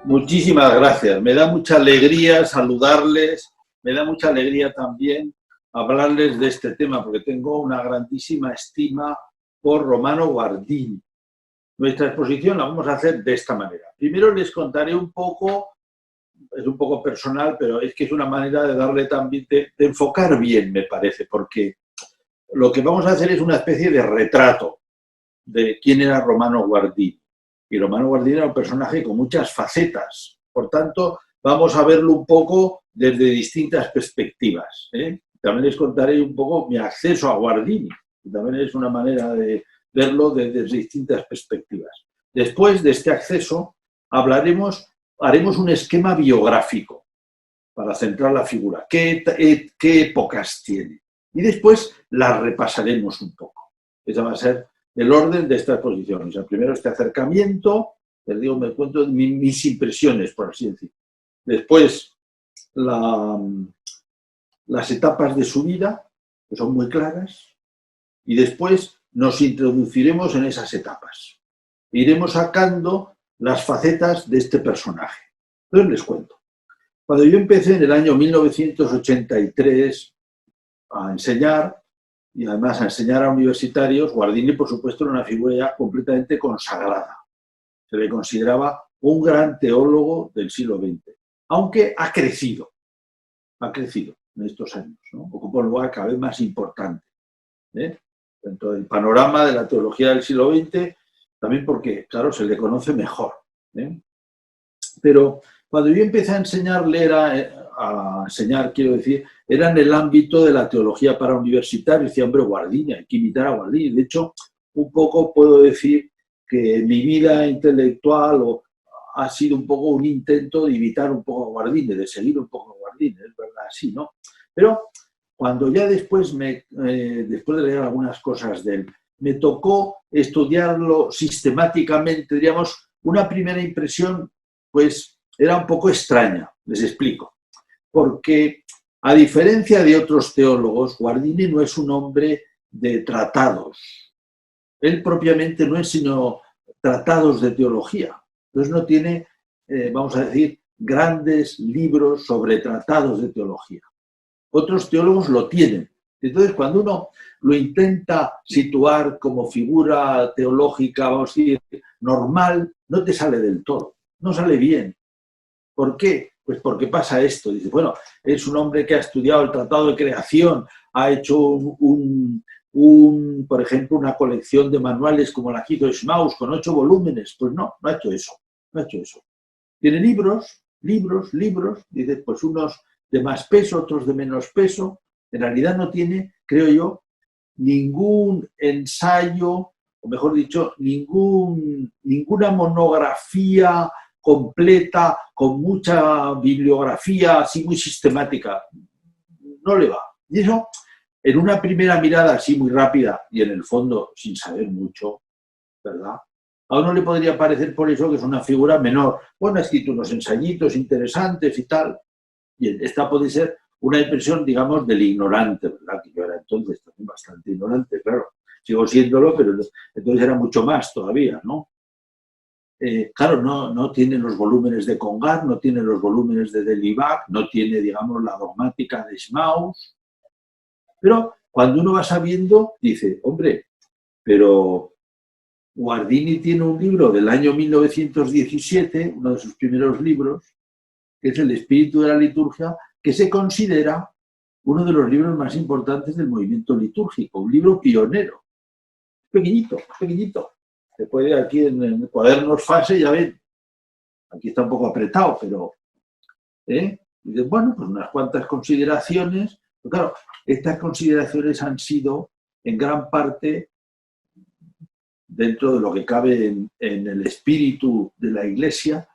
Muchísimas gracias. Me da mucha alegría saludarles, me da mucha alegría también hablarles de este tema, porque tengo una grandísima estima por Romano Guardini. Nuestra exposición la vamos a hacer de esta manera. Primero les contaré un poco, es un poco personal, pero es que es una manera de darle también, de enfocar bien, me parece, porque lo que vamos a hacer es una especie de retrato de quién era Romano Guardini. Y Romano Guardini era un personaje con muchas facetas. Por tanto, vamos a verlo un poco desde distintas perspectivas. También les contaré un poco mi acceso a Guardini, que también es una manera de verlo desde distintas perspectivas. Después de este acceso, haremos un esquema biográfico para centrar la figura. ¿Qué épocas tiene? Y después las repasaremos un poco. Esa va a ser el orden de esta exposición. O sea, primero este acercamiento, les digo, me cuento mis impresiones, por así decirlo. Después, las etapas de su vida, que son muy claras, y después nos introduciremos en esas etapas. Iremos sacando las facetas de este personaje. Entonces les cuento. Cuando yo empecé en el año 1983 a enseñar, y además a enseñar a universitarios, Guardini, por supuesto, era una figura ya completamente consagrada. Se le consideraba un gran teólogo del siglo XX, aunque ha crecido en estos años, ¿no? Ocupa un lugar cada vez más importante dentro del panorama de la teología del siglo XX, también porque, claro, se le conoce mejor. Pero cuando yo empecé a enseñarle, quiero decir, era en el ámbito de la teología para universitarios. Decía, hombre, Guardini, hay que imitar a Guardini. De hecho, un poco puedo decir que mi vida intelectual ha sido un poco un intento de imitar un poco a Guardini, de seguir un poco a Guardini, es verdad, sí, ¿no? Pero cuando ya después de leer algunas cosas de él, me tocó estudiarlo sistemáticamente, diríamos, una primera impresión, pues era un poco extraña, les explico. Porque a diferencia de otros teólogos, Guardini no es un hombre de tratados. Él propiamente no es sino tratados de teología. Entonces no tiene, vamos a decir, grandes libros sobre tratados de teología. Otros teólogos lo tienen. Entonces, cuando uno lo intenta situar como figura teológica, vamos a decir, normal, no te sale del todo, no sale bien. ¿Por qué? Pues porque pasa esto. Dice, bueno, es un hombre que ha estudiado el Tratado de Creación, ha hecho por ejemplo, una colección de manuales como la que hizo Schmaus con 8 volúmenes. Pues no ha hecho eso, no ha hecho eso. Tiene libros, dice, pues unos de más peso, otros de menos peso. En realidad no tiene, creo yo, ningún ensayo, o mejor dicho, ninguna monografía completa, con mucha bibliografía así muy sistemática. No le va. Y eso, en una primera mirada así muy rápida y en el fondo sin saber mucho, ¿verdad? A uno le podría parecer por eso que es una figura menor. Bueno, ha escrito unos ensayitos interesantes y tal. Y esta puede ser una impresión, digamos, del ignorante, ¿verdad? Que yo era entonces también bastante ignorante, claro. Sigo siéndolo, pero entonces era mucho más todavía, ¿no? Claro, no tiene los volúmenes de Congar, no tiene los volúmenes de Delibac, no tiene, digamos, la dogmática de Schmaus. Pero cuando uno va sabiendo, dice, hombre, pero Guardini tiene un libro del año 1917, uno de sus primeros libros, que es El espíritu de la liturgia, que se considera uno de los libros más importantes del movimiento litúrgico, un libro pionero. Pequeñito, pequeñito. Se puede aquí en cuadernos fase, ya ven, aquí está un poco apretado, pero y bueno, pues unas cuantas consideraciones. Pero claro, estas consideraciones han sido en gran parte dentro de lo que cabe en el espíritu de la Iglesia,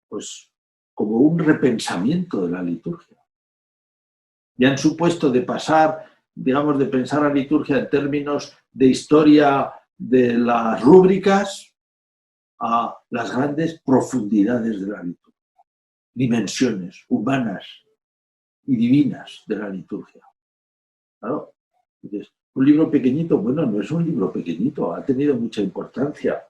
pues como un repensamiento de la liturgia. Y han supuesto de pasar, digamos, de pensar la liturgia en términos de historia de las rúbricas a las grandes profundidades de la liturgia, dimensiones humanas y divinas de la liturgia. Claro, entonces, un libro pequeñito, bueno, no es un libro pequeñito, ha tenido mucha importancia.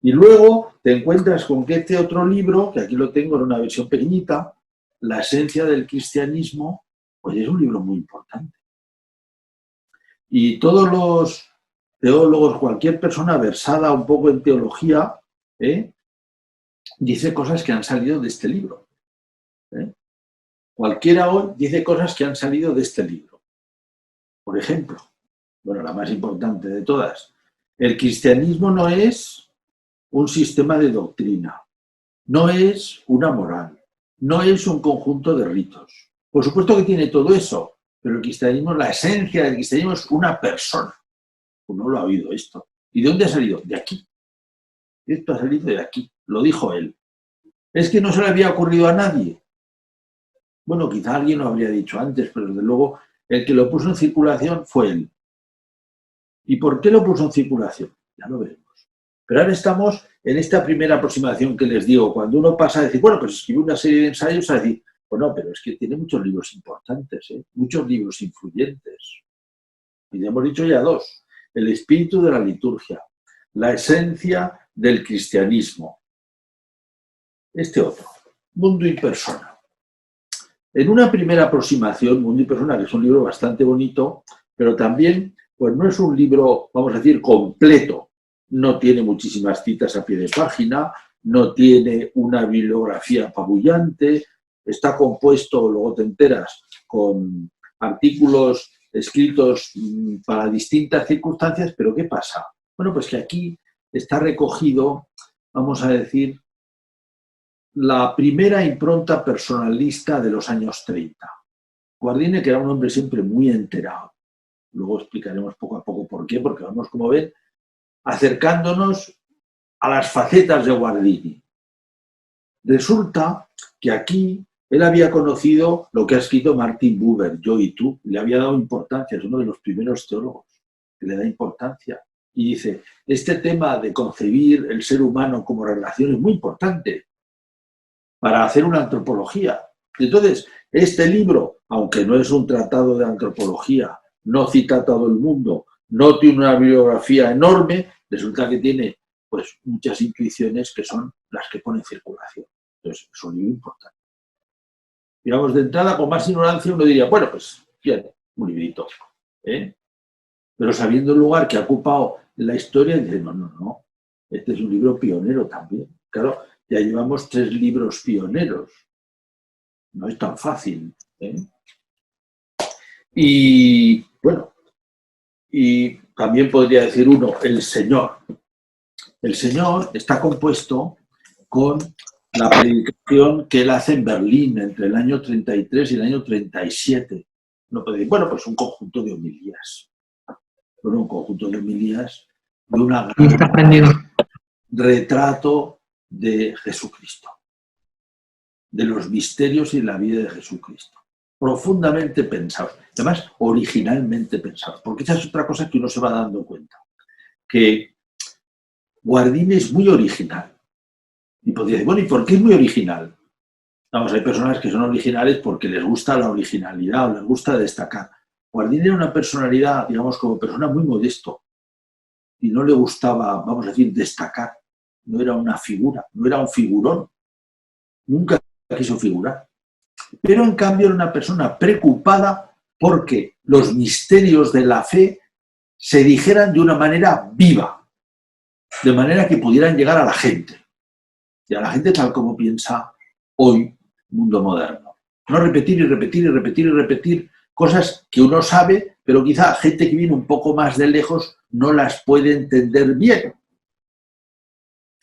Y luego te encuentras con que este otro libro, que aquí lo tengo en una versión pequeñita, La esencia del cristianismo, pues es un libro muy importante. Y todos los teólogos, cualquier persona versada un poco en teología, dice cosas que han salido de este libro. Cualquiera hoy dice cosas que han salido de este libro. Por ejemplo, bueno, la más importante de todas, el cristianismo no es un sistema de doctrina, no es una moral, no es un conjunto de ritos. Por supuesto que tiene todo eso, pero el cristianismo, la esencia del cristianismo es una persona. Uno lo ha oído esto. ¿Y de dónde ha salido? De aquí. Esto ha salido de aquí, lo dijo él. Es que no se le había ocurrido a nadie. Bueno, quizá alguien lo habría dicho antes, pero desde luego el que lo puso en circulación fue él. ¿Y por qué lo puso en circulación? Ya lo veremos. Pero ahora estamos en esta primera aproximación que les digo, cuando uno pasa a decir, bueno, pues escribe una serie de ensayos, a decir, bueno, pero es que tiene muchos libros importantes, muchos libros influyentes. Y ya hemos dicho ya dos. El espíritu de la liturgia, la esencia del cristianismo. Este otro, Mundo y Persona. En una primera aproximación, Mundo y Persona, que es un libro bastante bonito, pero también pues no es un libro, vamos a decir, completo. No tiene muchísimas citas a pie de página, no tiene una bibliografía apabullante, está compuesto, luego te enteras, con artículos escritos para distintas circunstancias, pero ¿qué pasa? Bueno, pues que aquí está recogido, vamos a decir, la primera impronta personalista de los años 30. Guardini, que era un hombre siempre muy enterado. Luego explicaremos poco a poco por qué, porque vamos, como ven, acercándonos a las facetas de Guardini. Resulta que aquí él había conocido lo que ha escrito Martin Buber, Yo y tú, le había dado importancia, es uno de los primeros teólogos que le da importancia. Y dice, este tema de concebir el ser humano como relación es muy importante para hacer una antropología. Entonces, este libro, aunque no es un tratado de antropología, no cita a todo el mundo, no tiene una bibliografía enorme, resulta que tiene pues muchas intuiciones que son las que pone en circulación. Entonces, es un libro importante. Digamos, de entrada, con más ignorancia, uno diría, bueno, pues, fíjate, un librito. Pero sabiendo el lugar que ha ocupado en la historia, dice, no, este es un libro pionero también. Claro, ya llevamos 3 libros pioneros. No es tan fácil. Y, bueno, y también podría decir uno, el Señor. El Señor está compuesto con la predicación que él hace en Berlín entre el año 33 y el año 37. No puede decir, bueno, pues un conjunto de homilías. Bueno, un conjunto de homilías de un retrato de Jesucristo, de los misterios y la vida de Jesucristo. Profundamente pensados, además originalmente pensados, porque esa es otra cosa que uno se va dando cuenta, que Guardini es muy original. Y podría decir, bueno, ¿y por qué es muy original? Vamos, hay personas que son originales porque les gusta la originalidad o les gusta destacar. Guardini era una personalidad, digamos, como persona muy modesto y no le gustaba, vamos a decir, destacar. No era una figura, no era un figurón. Nunca quiso figurar. Pero en cambio era una persona preocupada porque los misterios de la fe se dijeran de una manera viva, de manera que pudieran llegar a la gente. Y a la gente tal como piensa hoy, mundo moderno. No repetir y repetir y repetir y repetir cosas que uno sabe, pero quizá gente que viene un poco más de lejos no las puede entender bien.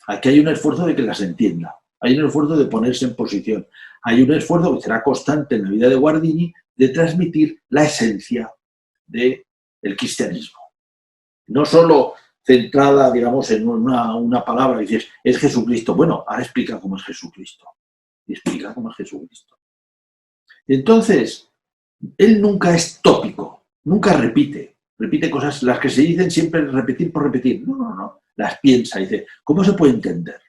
Aquí hay un esfuerzo de que las entienda, hay un esfuerzo de ponerse en posición, hay un esfuerzo que será constante en la vida de Guardini de transmitir la esencia del cristianismo. No solo centrada, digamos, en una palabra, dices, es Jesucristo. Bueno, ahora explica cómo es Jesucristo. Y explica cómo es Jesucristo. Entonces, él nunca es tópico, nunca repite cosas, las que se dicen siempre repetir por repetir. No, las piensa, dice, ¿cómo se puede entender?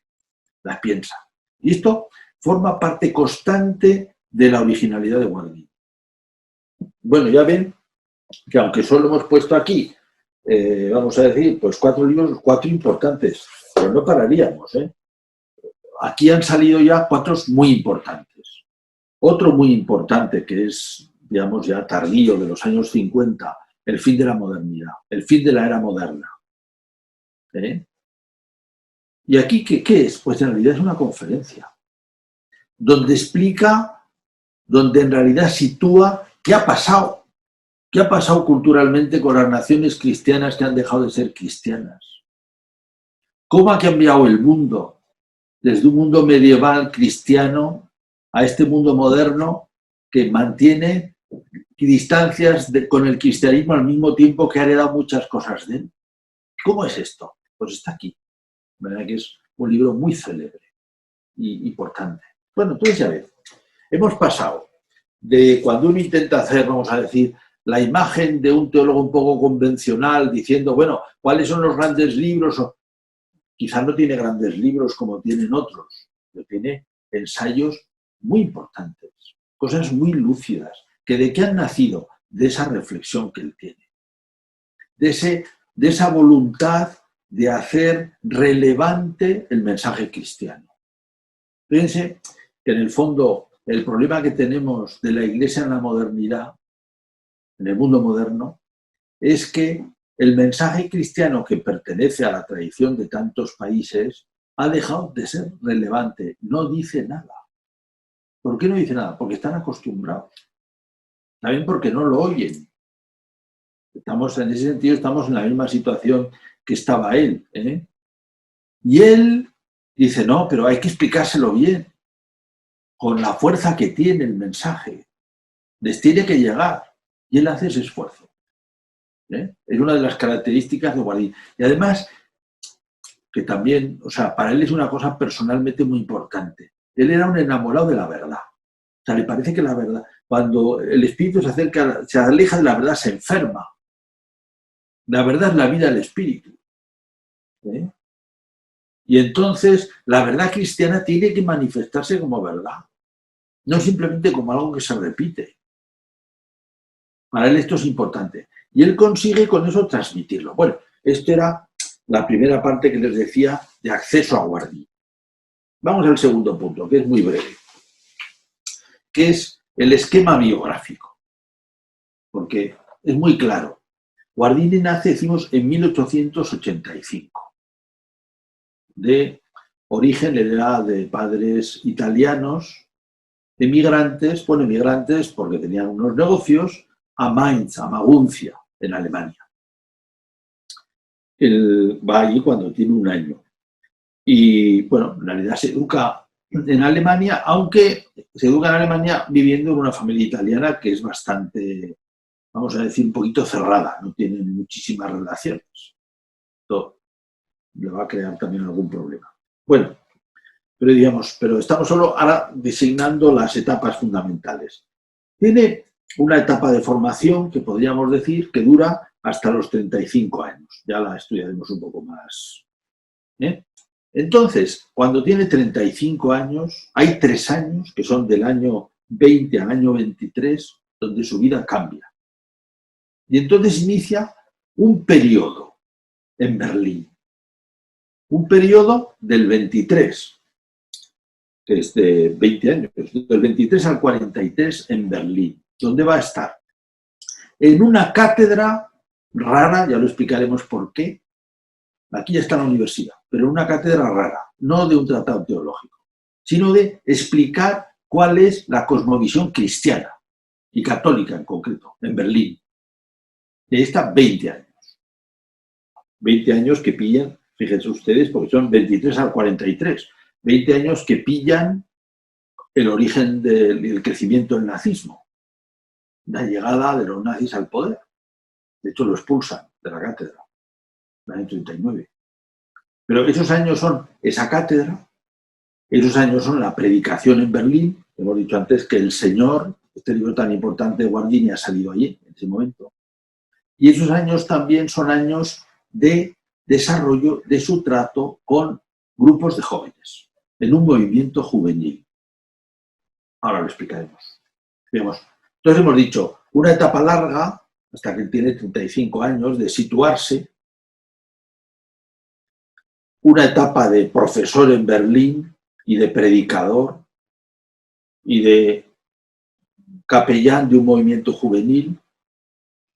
Las piensa. Y esto forma parte constante de la originalidad de Guardini. Bueno, ya ven que aunque solo hemos puesto aquí, vamos a decir, pues 4 libros, 4 importantes, pero no pararíamos, ¿eh? Aquí han salido ya 4 muy importantes. Otro muy importante que es, digamos, ya tardío, de los años 50, el fin de la modernidad, el fin de la era moderna. ¿Eh? ¿Y aquí qué es? Pues en realidad es una conferencia donde explica, donde en realidad sitúa qué ha pasado culturalmente con las naciones cristianas que han dejado de ser cristianas. ¿Cómo ha cambiado el mundo desde un mundo medieval cristiano a este mundo moderno que mantiene distancias con el cristianismo al mismo tiempo que ha heredado muchas cosas de él? ¿Cómo es esto? Pues está aquí. ¿Verdad que es un libro muy célebre y importante? Bueno, entonces ya ves, hemos pasado de cuando uno intenta hacer, vamos a decir, la imagen de un teólogo un poco convencional diciendo, bueno, ¿cuáles son los grandes libros? O, quizás no tiene grandes libros como tienen otros, pero tiene ensayos muy importantes, cosas muy lúcidas, que de qué han nacido, de esa reflexión que él tiene, de esa voluntad de hacer relevante el mensaje cristiano. Fíjense que en el fondo el problema que tenemos de la Iglesia en la modernidad, en el mundo moderno, es que el mensaje cristiano que pertenece a la tradición de tantos países ha dejado de ser relevante, no dice nada. ¿Por qué no dice nada? Porque están acostumbrados. También porque no lo oyen. En ese sentido estamos en la misma situación que estaba él. ¿Eh? Y él dice, no, pero hay que explicárselo bien, con la fuerza que tiene el mensaje. Les tiene que llegar. Y él hace ese esfuerzo. ¿Eh? Es una de las características de Guardini. Y además, que también, o sea, para él es una cosa personalmente muy importante. Él era un enamorado de la verdad. O sea, le parece que la verdad, cuando el espíritu se aleja de la verdad, se enferma. La verdad es la vida del espíritu. ¿Eh? Y entonces, la verdad cristiana tiene que manifestarse como verdad, no simplemente como algo que se repite. Para él esto es importante. Y él consigue con eso transmitirlo. Bueno, esto era la primera parte que les decía de acceso a Guardini. Vamos al segundo punto, que es muy breve, que es el esquema biográfico. Porque es muy claro. Guardini nace, decimos, en 1885. De origen, era de padres italianos, emigrantes porque tenían unos negocios, a Mainz, a Maguncia, en Alemania. Él va allí cuando tiene 1 año. Y, bueno, en realidad se educa en Alemania, aunque se educa en Alemania viviendo en una familia italiana que es bastante, vamos a decir, un poquito cerrada, no tienen muchísimas relaciones. Esto le va a crear también algún problema. Bueno, pero estamos solo ahora designando las etapas fundamentales. Tiene una etapa de formación que podríamos decir que dura hasta los 35 años. Ya la estudiaremos un poco más. ¿Eh? Entonces, cuando tiene 35 años, hay 3 años, que son del año 20 al año 23, donde su vida cambia. Y entonces inicia un periodo en Berlín. Un periodo del 23, que es de 20 años, del 23 al 43 en Berlín, donde va a estar en una cátedra rara, ya lo explicaremos por qué. Aquí ya está la universidad, pero en una cátedra rara, no de un tratado teológico, sino de explicar cuál es la cosmovisión cristiana y católica en concreto, en Berlín. Y ahí está 20 años. 20 años que pillan, fíjense ustedes, porque son 23 al 43, 20 años que pillan el origen del crecimiento del nazismo, la llegada de los nazis al poder. De hecho, lo expulsan de la cátedra, en el año 39. Pero esos años son esa cátedra, esos años son la predicación en Berlín. Hemos dicho antes que el Señor, este libro tan importante de Guardini, ha salido allí, en ese momento. Y esos años también son años de desarrollo de su trato con grupos de jóvenes, en un movimiento juvenil. Ahora lo explicaremos. Veamos. Entonces hemos dicho, una etapa larga, hasta que tiene 35 años, de situarse, una etapa de profesor en Berlín y de predicador y de capellán de un movimiento juvenil,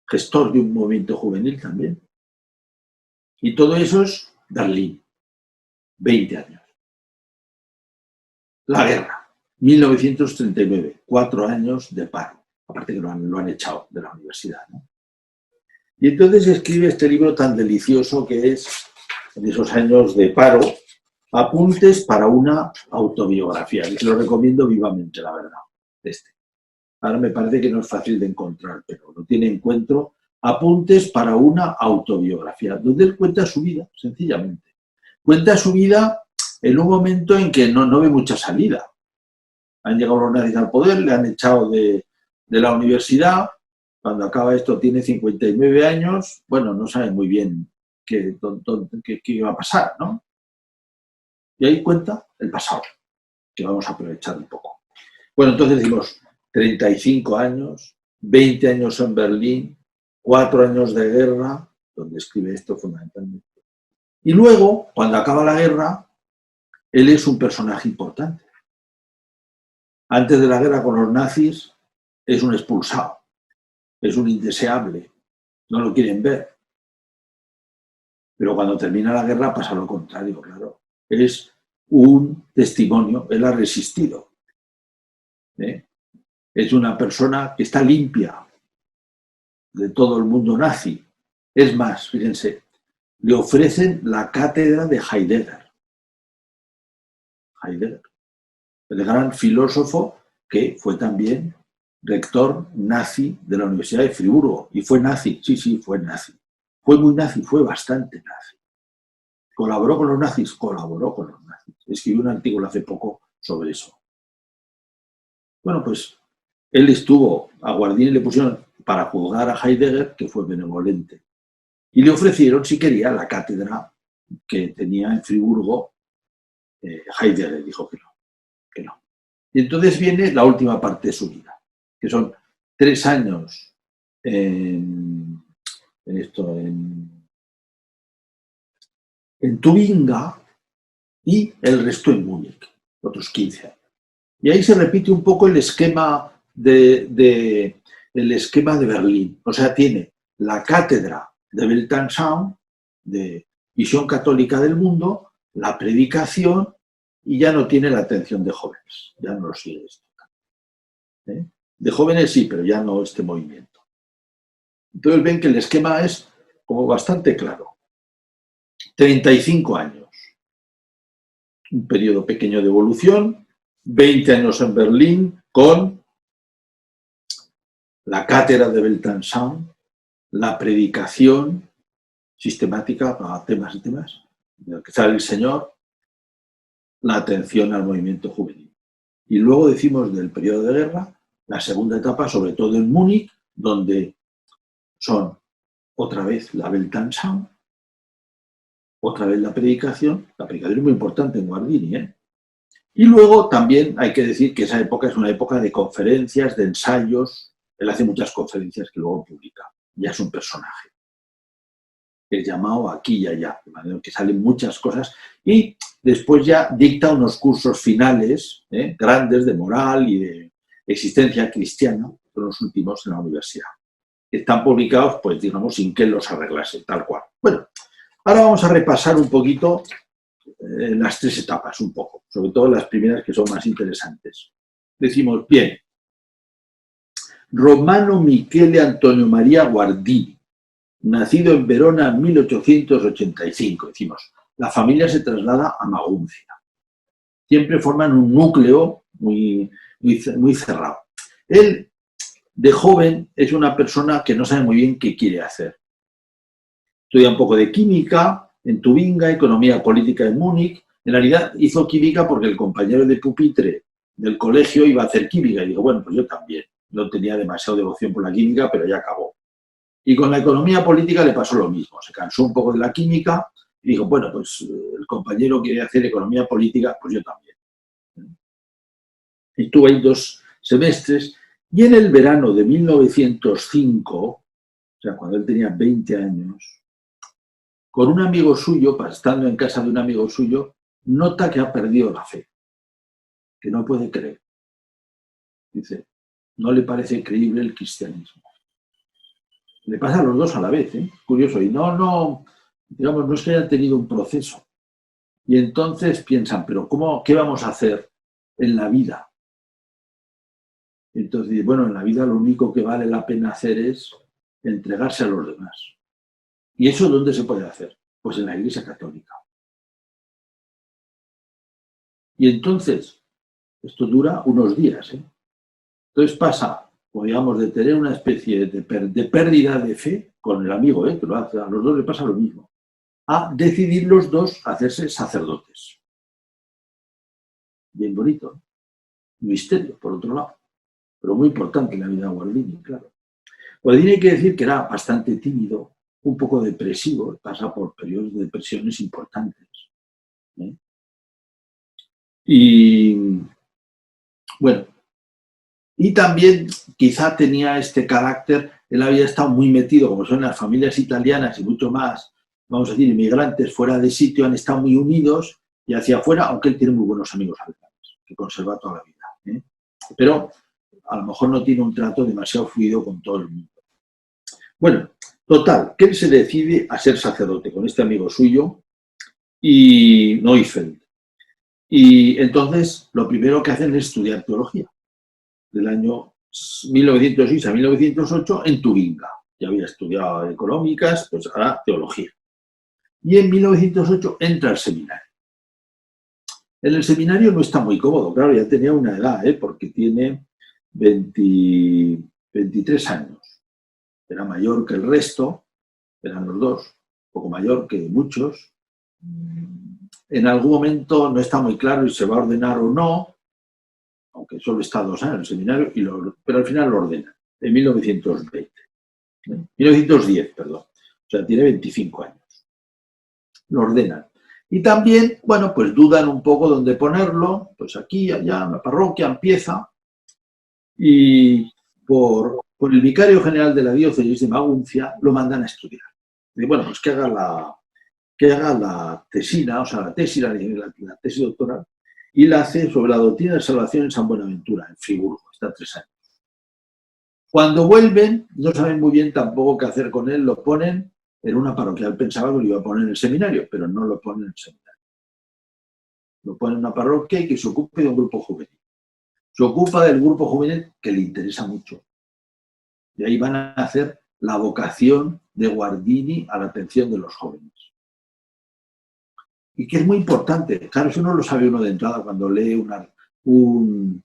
gestor de un movimiento juvenil también. Y todo eso es Berlín, 20 años. La guerra, 1939, 4 años de paro, aparte que lo han echado de la universidad, ¿no? Y entonces escribe este libro tan delicioso que es, en esos años de paro, Apuntes para una autobiografía. Y se lo recomiendo vivamente, la verdad. Ahora me parece que no es fácil de encontrar, pero lo tiene en cuenta. Apuntes para una autobiografía, donde él cuenta su vida, sencillamente. Cuenta su vida en un momento en que no ve mucha salida. Han llegado los nazis al poder, le han echado de la universidad. Cuando acaba esto tiene 59 años. Bueno, no sabe muy bien qué iba a pasar, ¿no? Y ahí cuenta el pasado, que vamos a aprovechar un poco. Bueno, entonces decimos 35 años, 20 años en Berlín, 4 años de guerra, donde escribe esto fundamentalmente. Y luego, cuando acaba la guerra, él es un personaje importante. Antes de la guerra con los nazis, es un expulsado, es un indeseable, no lo quieren ver. Pero cuando termina la guerra pasa lo contrario, claro. Es un testimonio, él ha resistido. Es una persona que está limpia de todo el mundo nazi. Es más, fíjense, le ofrecen la cátedra de Heidegger. Heidegger, el gran filósofo que fue también rector nazi de la Universidad de Friburgo. Y fue nazi, sí, fue nazi. Fue muy nazi, fue bastante nazi. ¿Colaboró con los nazis? Colaboró con los nazis. Escribí un artículo hace poco sobre eso. Bueno, pues él estuvo, a Guardini le pusieron para juzgar a Heidegger, que fue benevolente. Y le ofrecieron, si quería, la cátedra que tenía en Friburgo. Heidegger dijo que no. Y entonces viene la última parte de su vida, que son 3 años en Tubinga y el resto en Múnich, otros 15 años. Y ahí se repite un poco el esquema de Berlín. O sea, tiene la cátedra de Weltanschauung, de visión católica del mundo, la predicación, y ya no tiene la atención de jóvenes. Ya no lo sigue esto. De jóvenes sí, pero ya no este movimiento. Entonces ven que el esquema es como bastante claro. 35 años. Un periodo pequeño de evolución, 20 años en Berlín con la cátedra de Weltanschauung, la predicación sistemática para temas y temas, de que sale el Señor, la atención al movimiento juvenil. Y luego decimos del periodo de guerra, la segunda etapa, sobre todo en Múnich, donde son otra vez la Weltanschauung, otra vez la predicación es muy importante en Guardini, ¿eh? Y luego también hay que decir que esa época es una época de conferencias, de ensayos. Él hace muchas conferencias que luego publica. Ya es un personaje. Es llamado aquí y allá, de manera que salen muchas cosas. Y después ya dicta unos cursos finales, grandes, de moral y de existencia cristiana, son los últimos en la universidad. Están publicados, pues digamos, sin que él los arreglase, tal cual. Bueno, ahora vamos a repasar un poquito las 3 etapas, un poco, sobre todo las primeras que son más interesantes. Decimos, bien, Romano Michele Antonio Maria Guardini, nacido en Verona en 1885, decimos, la familia se traslada a Maguncia. Siempre forman un núcleo muy cerrado. Él, de joven, es una persona que no sabe muy bien qué quiere hacer. Estudia un poco de química en Tubinga, economía política en Múnich. En realidad hizo química porque el compañero de pupitre del colegio iba a hacer química y dijo, bueno, pues yo también. No tenía demasiada devoción por la química, pero ya acabó. Y con la economía política le pasó lo mismo. Se cansó un poco de la química y dijo, bueno, pues el compañero quiere hacer economía política, pues yo también. Y estuvo ahí 2 semestres y en el verano de 1905, o sea, cuando él tenía 20 años, con un amigo suyo, estando en casa de un amigo suyo, nota que ha perdido la fe, que no puede creer. Dice, no le parece creíble el cristianismo. Le pasa a los dos a la vez, ¿eh? Curioso. Y digamos, no es que hayan tenido un proceso. Y entonces piensan, pero ¿qué vamos a hacer en la vida? Entonces, bueno, en la vida lo único que vale la pena hacer es entregarse a los demás. ¿Y eso dónde se puede hacer? Pues en la Iglesia Católica. Y entonces, esto dura unos días, ¿eh? Entonces pasa, digamos, de tener una especie de pérdida de fe con el amigo, que lo hace, a los dos le pasa lo mismo, a decidir los dos hacerse sacerdotes. Bien bonito, ¿no? Misterio, por otro lado, pero muy importante en la vida de Guardini, claro. Guardini hay que decir que era bastante tímido, un poco depresivo, pasa por periodos de depresiones importantes. ¿Eh? Y bueno, y también quizá tenía este carácter, él había estado muy metido, como son las familias italianas y mucho más, vamos a decir, inmigrantes fuera de sitio, han estado muy unidos y hacia afuera, aunque él tiene muy buenos amigos alemanes, que conserva toda la vida. ¿Eh? Pero a lo mejor no tiene un trato demasiado fluido con todo el mundo. Bueno, total, que él se decide a ser sacerdote con este amigo suyo y Neufeld. Y entonces lo primero que hacen es estudiar teología. Del año 1906 a 1908 en Tubinga. Ya había estudiado económicas, pues ahora teología. Y en 1908 entra al seminario. En el seminario no está muy cómodo, claro, ya tenía una edad, porque tiene 23 años. Era mayor que el resto, eran los dos, un poco mayor que muchos. En algún momento no está muy claro si se va a ordenar o no, aunque solo está 2 años en el seminario, pero al final lo ordena, en 1910, perdón. O sea, tiene 25 años. Lo ordenan. Y también, bueno, pues dudan un poco dónde ponerlo, pues aquí, allá, en la parroquia, empieza, y por el vicario general de la diócesis de Maguncia lo mandan a estudiar. Y bueno, pues que haga la tesina, o sea, la tesis doctoral, y la hace sobre la doctrina de salvación en San Buenaventura, en Friburgo, está 3 años. Cuando vuelven, no saben muy bien tampoco qué hacer con él, lo ponen en una parroquia. Él pensaba que lo iba a poner en el seminario, pero no lo ponen en el seminario. Lo ponen en una parroquia y que se ocupe de un grupo juvenil. Se ocupa del grupo juvenil que le interesa mucho. Y ahí van a hacer la vocación de Guardini a la atención de los jóvenes. Y que es muy importante. Claro, eso no lo sabe uno de entrada cuando lee un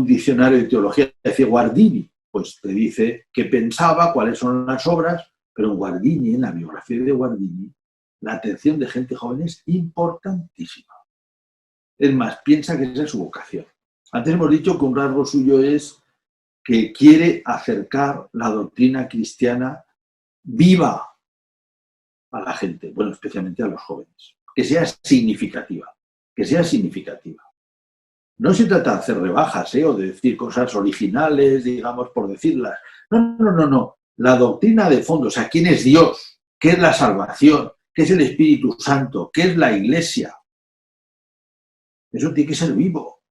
diccionario de teología. Dice Guardini, pues te dice qué pensaba, cuáles son las obras, pero en Guardini, en la biografía de Guardini, la atención de gente joven es importantísima. Es más, piensa que esa es su vocación. Antes hemos dicho que un rasgo suyo es que quiere acercar la doctrina cristiana viva a la gente, bueno, especialmente a los jóvenes. Que sea significativa, que sea significativa. No se trata de hacer rebajas, o de decir cosas originales, digamos, por decirlas. No. La doctrina de fondo, o sea, ¿quién es Dios? ¿Qué es la salvación? ¿Qué es el Espíritu Santo? ¿Qué es la Iglesia? Eso tiene que ser vivo.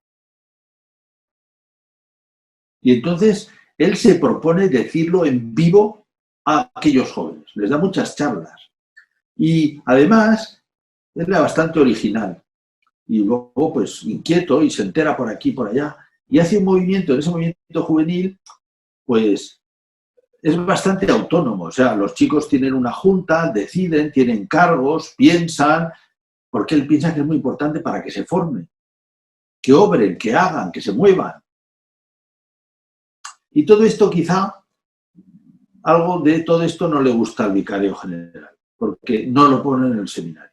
Y entonces, él se propone decirlo en vivo a aquellos jóvenes. Les da muchas charlas. Y además, es bastante original. Y luego, pues, inquieto y se entera por aquí y por allá. Y hace un movimiento, en ese movimiento juvenil, pues, es bastante autónomo. O sea, los chicos tienen una junta, deciden, tienen cargos, piensan, porque él piensa que es muy importante para que se formen, que obren, que hagan, que se muevan. Y todo esto quizá, algo de todo esto no le gusta al vicario general, porque no lo ponen en el seminario.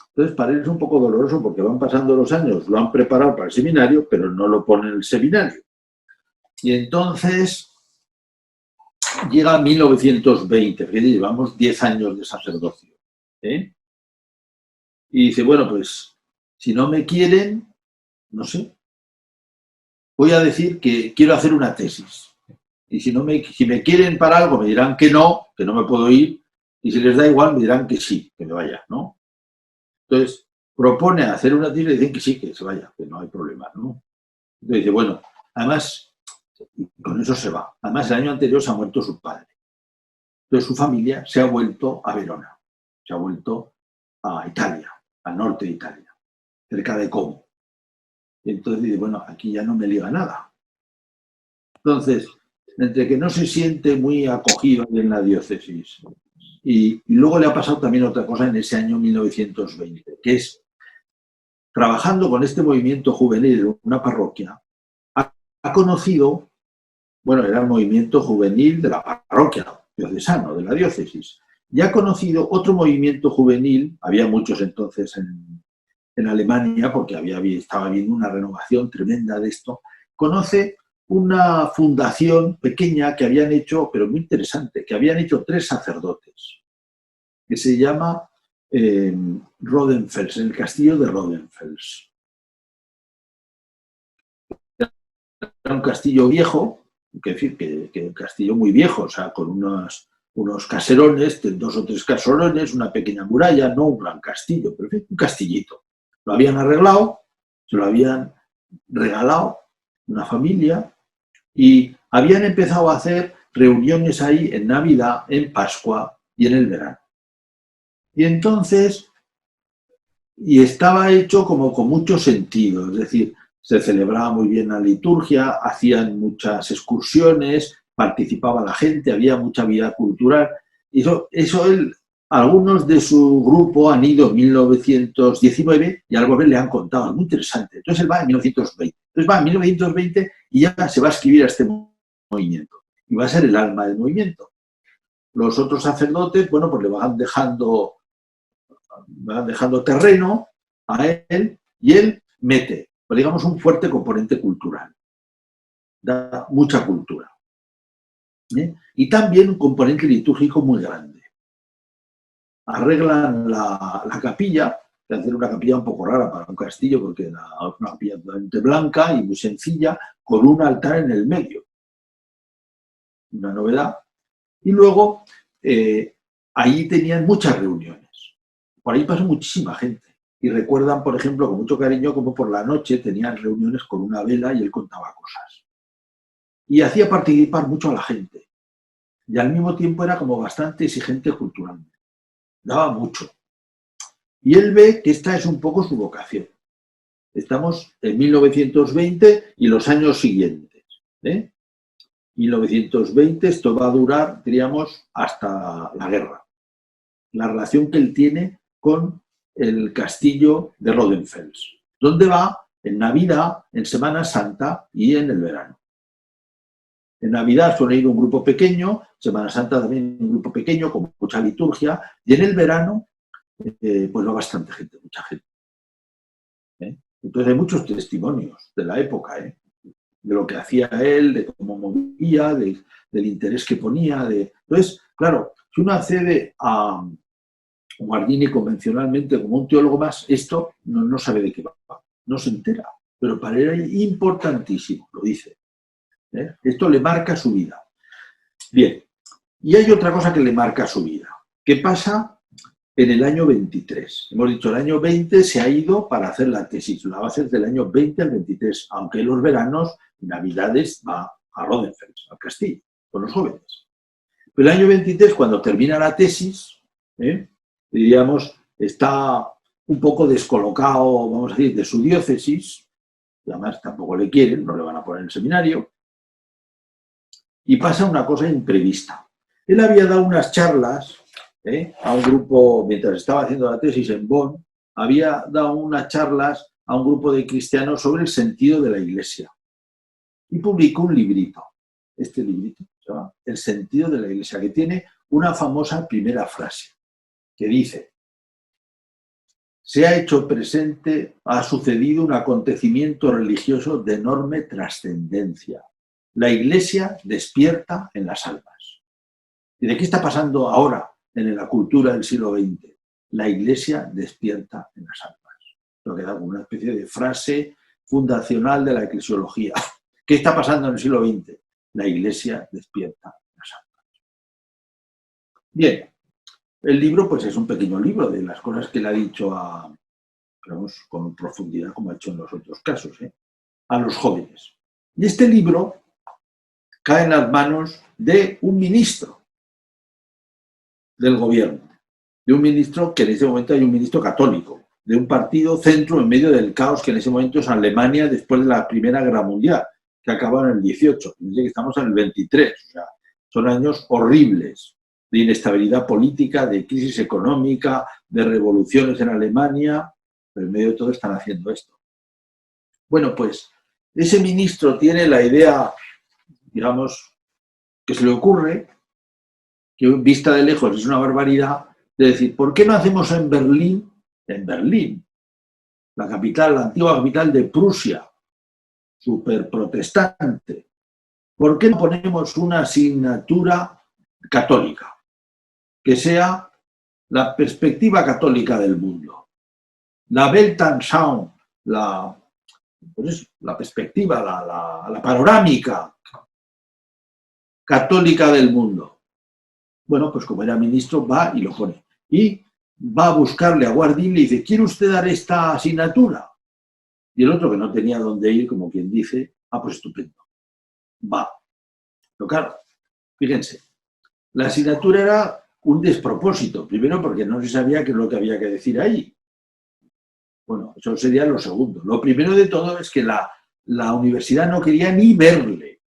Entonces, para él es un poco doloroso porque van pasando los años, lo han preparado para el seminario, pero no lo ponen en el seminario. Y entonces llega 1920, fíjate, llevamos 10 años de sacerdocio. Y dice, bueno, pues, si no me quieren, no sé, voy a decir que quiero hacer una tesis. Y si me quieren para algo, me dirán que no me puedo ir, Y si les da igual, me dirán que sí, que me vaya, ¿no? Entonces, propone hacer una tira y dicen que sí, que se vaya, que no hay problema, ¿no? Entonces dice, bueno, además, con eso se va. Además, el año anterior se ha muerto su padre. Entonces, su familia se ha vuelto a Verona, se ha vuelto a Italia, al norte de Italia, cerca de Como. Y entonces dice, bueno, aquí ya no me liga nada. Entonces, entre que no se siente muy acogido en la diócesis y luego le ha pasado también otra cosa en ese año 1920, que es, trabajando con este movimiento juvenil en una parroquia, ha conocido, bueno, era el movimiento juvenil de la parroquia diocesano, de la diócesis, y ha conocido otro movimiento juvenil, había muchos entonces en Alemania, porque estaba habiendo una renovación tremenda de esto, conoce una fundación pequeña que habían hecho, pero muy interesante, que habían hecho 3 sacerdotes, que se llama Rodenfels, en el castillo de Rodenfels. Era un castillo viejo, que un castillo muy viejo, o sea, con unos caserones, 2 o 3 caserones, una pequeña muralla, no un gran castillo, pero un castillito. Lo habían arreglado, se lo habían regalado una familia y habían empezado a hacer reuniones ahí en Navidad, en Pascua y en el verano. Y entonces, y estaba hecho como con mucho sentido, es decir, se celebraba muy bien la liturgia, hacían muchas excursiones, participaba la gente, había mucha vida cultural. Y eso él, algunos de su grupo han ido en 1919 y al volver le han contado, es muy interesante. Entonces él va en 1920. Entonces va en 1920 y ya se va a escribir a este movimiento. Y va a ser el alma del movimiento. Los otros sacerdotes, bueno, pues le van dejando terreno a él y él mete, pues digamos, un fuerte componente cultural. Da mucha cultura. Y también un componente litúrgico muy grande. Arreglan la capilla, que hacer una capilla un poco rara para un castillo, porque era una capilla totalmente blanca y muy sencilla, con un altar en el medio. Una novedad. Y luego, allí tenían muchas reuniones. Por ahí pasó muchísima gente. Y recuerdan, por ejemplo, con mucho cariño, como por la noche tenían reuniones con una vela y él contaba cosas. Y hacía participar mucho a la gente. Y al mismo tiempo era como bastante exigente culturalmente. Daba mucho. Y él ve que esta es un poco su vocación. Estamos en 1920 y los años siguientes. 1920, esto va a durar, diríamos, hasta la guerra. La relación que él tiene con el castillo de Rodenfels, donde va en Navidad, en Semana Santa y en el verano. En Navidad suele ir un grupo pequeño, Semana Santa también un grupo pequeño, con mucha liturgia, y en el verano, pues va bastante gente, mucha gente. Entonces hay muchos testimonios de la época, de lo que hacía él, de cómo movía, del interés que ponía. Entonces, claro, si uno accede a Guardini convencionalmente como un teólogo más, esto no sabe de qué va, no se entera, pero para él es importantísimo, lo dice. Esto le marca su vida. Bien, y hay otra cosa que le marca su vida. ¿Qué pasa en el año 23? Hemos dicho, el año 20 se ha ido para hacer la tesis, la va a hacer del año 20 al 23, aunque en los veranos, Navidades, va a Rodenfels, al castillo, con los jóvenes. Pero el año 23, cuando termina la tesis, diríamos, está un poco descolocado, vamos a decir, de su diócesis, y además tampoco le quieren, no le van a poner en el seminario, y pasa una cosa imprevista. Él había dado unas charlas a un grupo, mientras estaba haciendo la tesis en Bonn, había dado unas charlas a un grupo de cristianos sobre el sentido de la Iglesia. Y publicó un librito. Este librito se llama El sentido de la Iglesia, que tiene una famosa primera frase, que dice: se ha hecho presente, ha sucedido un acontecimiento religioso de enorme trascendencia. La Iglesia despierta en las almas. ¿Y de qué está pasando ahora en la cultura del siglo XX? La Iglesia despierta en las almas. Lo que da como una especie de frase fundacional de la eclesiología. ¿Qué está pasando en el siglo XX? La Iglesia despierta en las almas. Bien, El libro, pues es un pequeño libro de las cosas que le ha dicho vamos, con profundidad, como ha hecho en los otros casos, a los jóvenes. Y este libro cae en las manos de un ministro del gobierno, de un ministro que en ese momento hay un ministro católico, de un partido centro en medio del caos que en ese momento es Alemania después de la Primera Guerra Mundial, que acabó en el 18, fíjense que estamos en el 23, o sea, son años horribles de inestabilidad política, de crisis económica, de revoluciones en Alemania, pero en medio de todo están haciendo esto. Bueno, pues ese ministro tiene la idea, digamos, que se le ocurre, que vista de lejos es una barbaridad, de decir, ¿por qué no hacemos en Berlín, la capital, la antigua capital de Prusia, súper protestante, ¿por qué no ponemos una asignatura católica que sea la perspectiva católica del mundo? La Weltanschauung, la perspectiva, la panorámica católica del mundo. Bueno, pues como era ministro, va y lo pone. Y va a buscarle a Guardini y le dice, ¿quiere usted dar esta asignatura? Y el otro, que no tenía dónde ir, como quien dice, pues estupendo, va. Pero claro, fíjense, la asignatura era un despropósito. Primero porque no se sabía qué es lo que había que decir ahí. Bueno, eso sería lo segundo. Lo primero de todo es que la universidad no quería ni verle.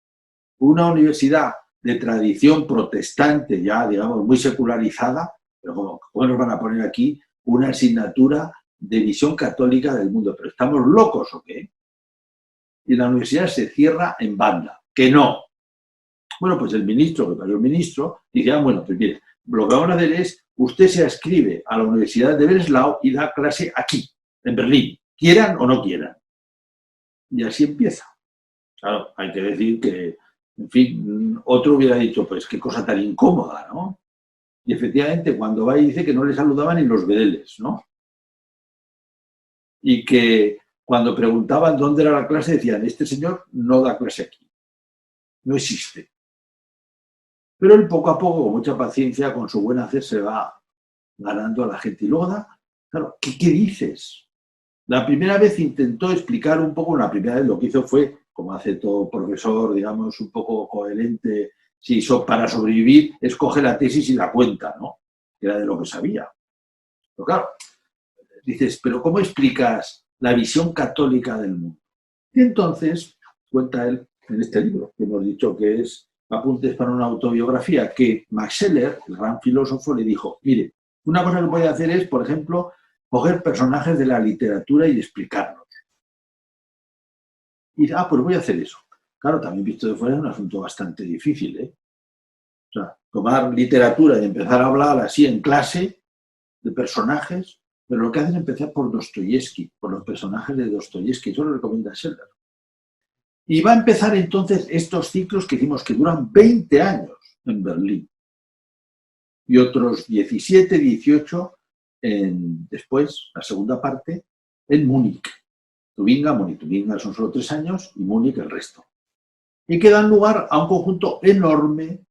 Una universidad de tradición protestante, ya digamos muy secularizada, pero ¿cómo nos van a poner aquí una asignatura de visión católica del mundo? ¿Pero estamos locos o qué? Y la universidad se cierra en banda, que no. Bueno, pues el ministro, que pasó el ministro, dice, bueno, pues mire, lo que vamos a hacer es, usted se inscribe a la Universidad de Breslau y da clase aquí, en Berlín, quieran o no quieran. Y así empieza. Claro, hay que decir que, en fin, otro hubiera dicho, pues qué cosa tan incómoda, ¿no? Y efectivamente, cuando va y dice que no le saludaban ni los bedeles, ¿no? Y que cuando preguntaban dónde era la clase, decían, este señor no da clase aquí, no existe. Pero él poco a poco, con mucha paciencia, con su buen hacer, se va ganando a la gente. Y luego claro, ¿qué dices? La primera vez intentó explicar un poco, la primera vez lo que hizo fue, como hace todo profesor, digamos, un poco coherente, si para sobrevivir, escoge la tesis y la cuenta, ¿no? Que era de lo que sabía. Pero claro, dices, ¿pero cómo explicas la visión católica del mundo? Y entonces, cuenta él en este libro, que hemos dicho que es Apuntes para una autobiografía, que Max Scheler, el gran filósofo, le dijo, mire, una cosa que puede hacer es, por ejemplo, coger personajes de la literatura y explicarlos. Y dice, pues voy a hacer eso. Claro, también visto de fuera es un asunto bastante difícil, ¿eh? O sea, tomar literatura y empezar a hablar así en clase de personajes, pero lo que hacen es empezar por Dostoyevsky, por los personajes de Dostoyevsky, eso lo recomienda Scheler. Y va a empezar entonces estos ciclos que hicimos que duran 20 años en Berlín y otros 17, 18 después, la segunda parte, en Múnich. Tubinga son solo 3 años y Múnich el resto. Y que dan lugar a un conjunto enorme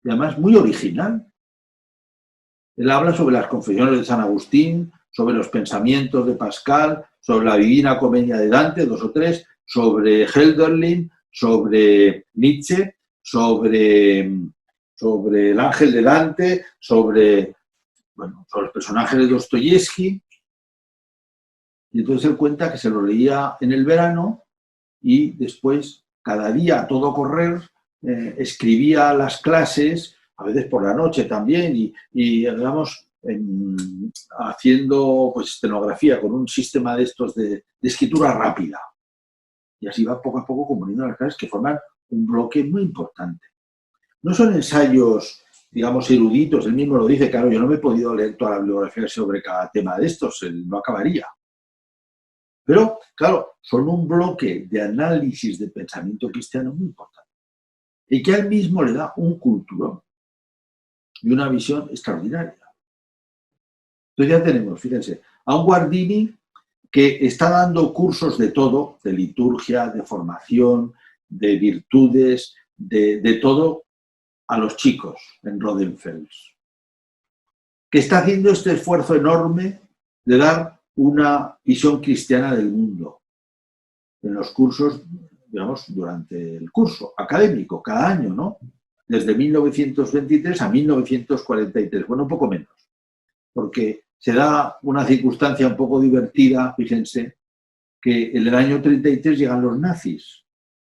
y además muy original. Él habla sobre las confesiones de San Agustín, sobre los pensamientos de Pascal, sobre la Divina Comedia de Dante, 2 o 3, sobre Hölderlin, sobre Nietzsche, sobre el ángel de Dante, sobre los personajes de Dostoyevsky. Y entonces él cuenta que se lo leía en el verano y después, cada día, a todo correr, escribía las clases, a veces por la noche también, y digamos, haciendo pues estenografía con un sistema de estos de escritura rápida. Y así va poco a poco componiendo las clases que forman un bloque muy importante. No son ensayos, digamos, eruditos, él mismo lo dice, claro, yo no me he podido leer toda la bibliografía sobre cada tema de estos, no acabaría. Pero, claro, son un bloque de análisis de pensamiento cristiano muy importante y que a él mismo le da un culturón y una visión extraordinaria. Entonces ya tenemos, fíjense, a un Guardini que está dando cursos de todo, de liturgia, de formación, de virtudes, de todo a los chicos en Rodenfels. que está haciendo este esfuerzo enorme de dar una visión cristiana del mundo en los cursos, digamos, durante el curso académico, cada año, ¿no? Desde 1923 a 1943, bueno, un poco menos, porque se da una circunstancia un poco divertida, fíjense, que en el año 33 llegan los nazis,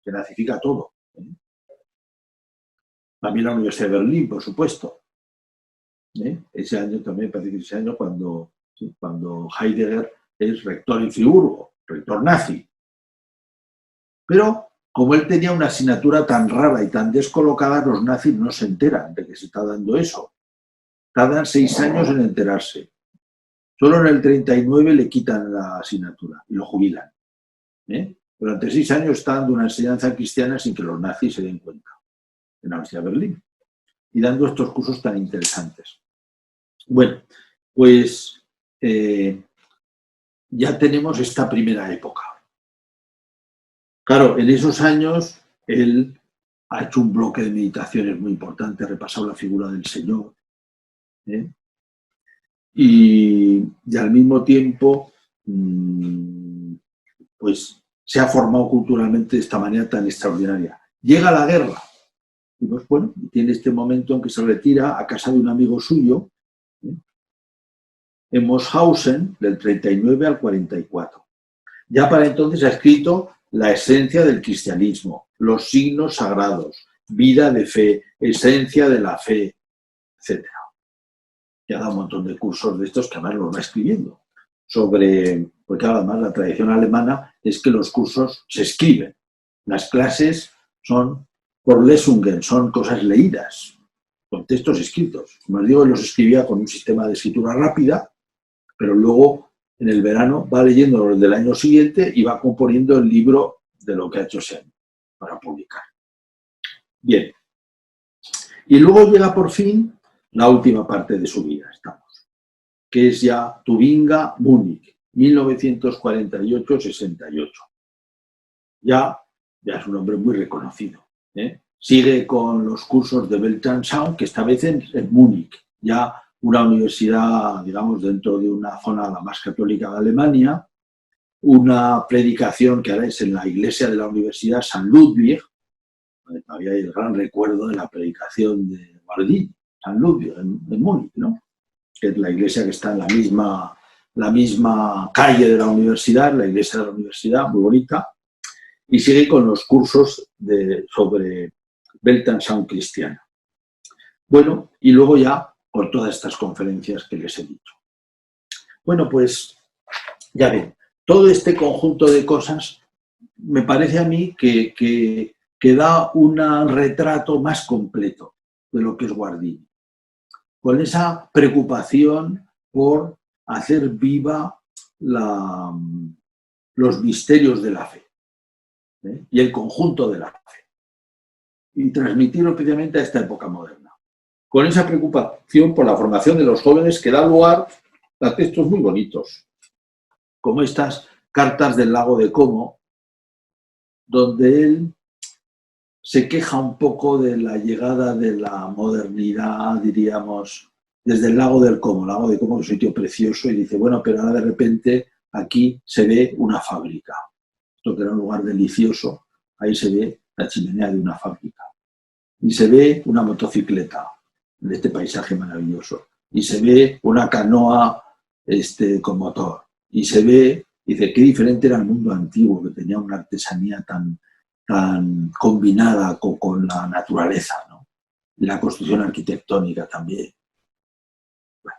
se nazifica todo. También la Universidad de Berlín, por supuesto. Ese año también, parece que ese año cuando Heidegger es rector en Friburgo, rector nazi. Pero como él tenía una asignatura tan rara y tan descolocada, los nazis no se enteran de que se está dando eso. Tardan 6 años en enterarse. Solo en el 39 le quitan la asignatura y lo jubilan. Durante 6 años está dando una enseñanza cristiana sin que los nazis se den cuenta en la Universidad de Berlín y dando estos cursos tan interesantes. Bueno, pues ya tenemos esta primera época. Claro, en esos años él ha hecho un bloque de meditaciones muy importante, ha repasado la figura del Señor, y al mismo tiempo pues se ha formado culturalmente de esta manera tan extraordinaria. Llega la guerra y pues bueno, tiene este momento en que se retira a casa de un amigo suyo en Mosshausen del 39 al 44. Ya para entonces ha escrito La esencia del cristianismo, Los signos sagrados, Vida de fe, Esencia de la fe, etc. Ya da un montón de cursos de estos que además los va escribiendo. Porque además la tradición alemana es que los cursos se escriben. Las clases son por Lesungen, son cosas leídas, con textos escritos. Como os digo, él los escribía con un sistema de escritura rápida, pero luego en el verano va leyendo los del año siguiente y va componiendo el libro de lo que ha hecho ese año para publicar. Bien. Y luego llega por fin la última parte de su vida, que es ya Tubinga, Múnich, 1948-68. Ya es un hombre muy reconocido. Sigue con los cursos de Weltanschauung, que esta vez en Múnich, ya una universidad, digamos, dentro de una zona la más católica de Alemania, una predicación que ahora es en la iglesia de la Universidad San Ludwig, donde todavía hay el gran recuerdo de la predicación de Guardini, San Ludwig, en Múnich, ¿no? Que es la iglesia que está en la misma calle de la universidad, la iglesia de la universidad, muy bonita, y sigue con los cursos sobre Weltanschauung cristiana. Bueno, y luego ya por todas estas conferencias que les he dicho. Bueno, pues ya ven, todo este conjunto de cosas me parece a mí que da un retrato más completo de lo que es Guardini, con esa preocupación por hacer viva los misterios de la fe y el conjunto de la fe y transmitirlo especialmente a esta época moderna, con esa preocupación por la formación de los jóvenes que da lugar a textos muy bonitos, como estas cartas del lago de Como, donde él se queja un poco de la llegada de la modernidad, diríamos, desde el lago del Como. El lago de Como es un sitio precioso y dice, bueno, pero ahora de repente aquí se ve una fábrica. Esto que era un lugar delicioso, ahí se ve la chimenea de una fábrica. Y se ve una motocicleta de este paisaje maravilloso. Y se ve una canoa con motor. Y se ve, dice, qué diferente era el mundo antiguo, que tenía una artesanía tan combinada con la naturaleza, ¿no? Y la construcción arquitectónica también. Bueno.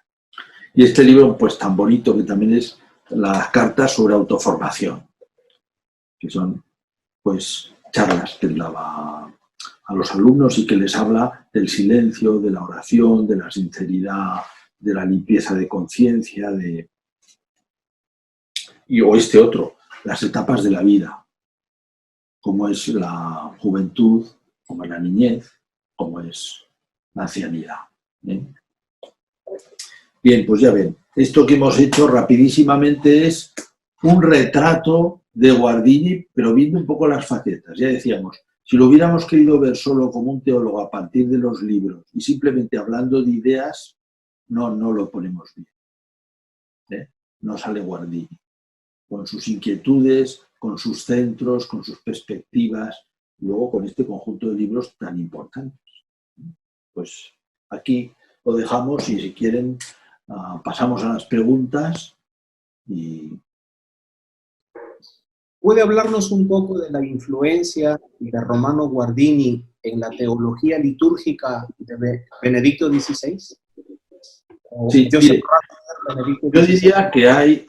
Y este libro, pues tan bonito, que también es las cartas sobre autoformación, que son, pues, charlas que él daba a los alumnos y que les habla del silencio, de la oración, de la sinceridad, de la limpieza de conciencia, o este otro, las etapas de la vida, como es la juventud, como es la niñez, como es la ancianidad. Bien, pues ya ven, esto que hemos hecho rapidísimamente es un retrato de Guardini, pero viendo un poco las facetas. Ya decíamos, si lo hubiéramos querido ver solo como un teólogo a partir de los libros y simplemente hablando de ideas, no lo ponemos bien. No sale Guardini, con sus inquietudes, con sus centros, con sus perspectivas, luego con este conjunto de libros tan importantes. Pues aquí lo dejamos y si quieren pasamos a las preguntas. ¿Puede hablarnos un poco de la influencia de Romano Guardini en la teología litúrgica de Benedicto XVI? Sí, mire, yo diría que hay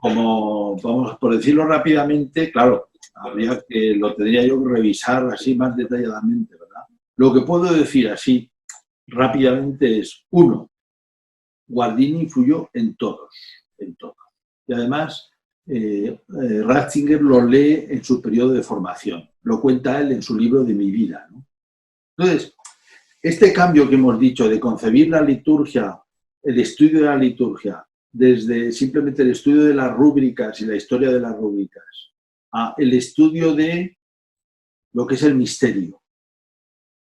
como, vamos, por decirlo rápidamente, claro, lo tendría yo que revisar así más detalladamente, ¿verdad? Lo que puedo decir así rápidamente es, uno, Guardini influyó en todos. Y además, Ratzinger lo lee en su periodo de formación, lo cuenta él en su libro de Mi vida, ¿no? Entonces, este cambio que hemos dicho de concebir la liturgia, el estudio de la liturgia, desde simplemente el estudio de las rúbricas y la historia de las rúbricas, a el estudio de lo que es el misterio,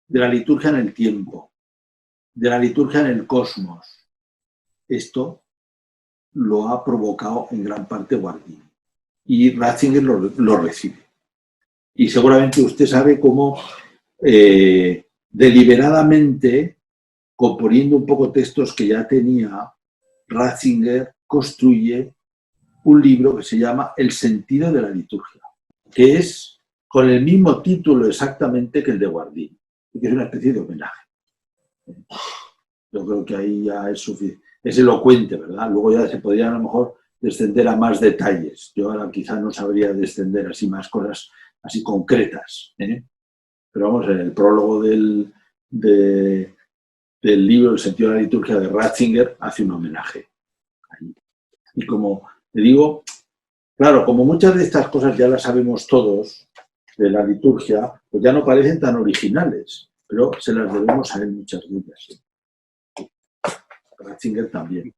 de la liturgia en el tiempo, de la liturgia en el cosmos. Esto lo ha provocado en gran parte Guardini. Y Ratzinger lo recibe. Y seguramente usted sabe cómo deliberadamente, componiendo un poco textos que ya tenía, Ratzinger construye un libro que se llama El sentido de la liturgia, que es con el mismo título exactamente que el de Guardini, y que es una especie de homenaje. Yo creo que ahí ya es suficiente. Es elocuente, ¿verdad? Luego ya se podría a lo mejor descender a más detalles. Yo ahora quizá no sabría descender así más cosas así concretas, ¿eh? Pero vamos, en el prólogo del libro El sentido de la liturgia de Ratzinger hace un homenaje. Y como te digo, claro, como muchas de estas cosas ya las sabemos todos de la liturgia, pues ya no parecen tan originales, pero se las debemos a él muchas de ellas. Ratzinger también.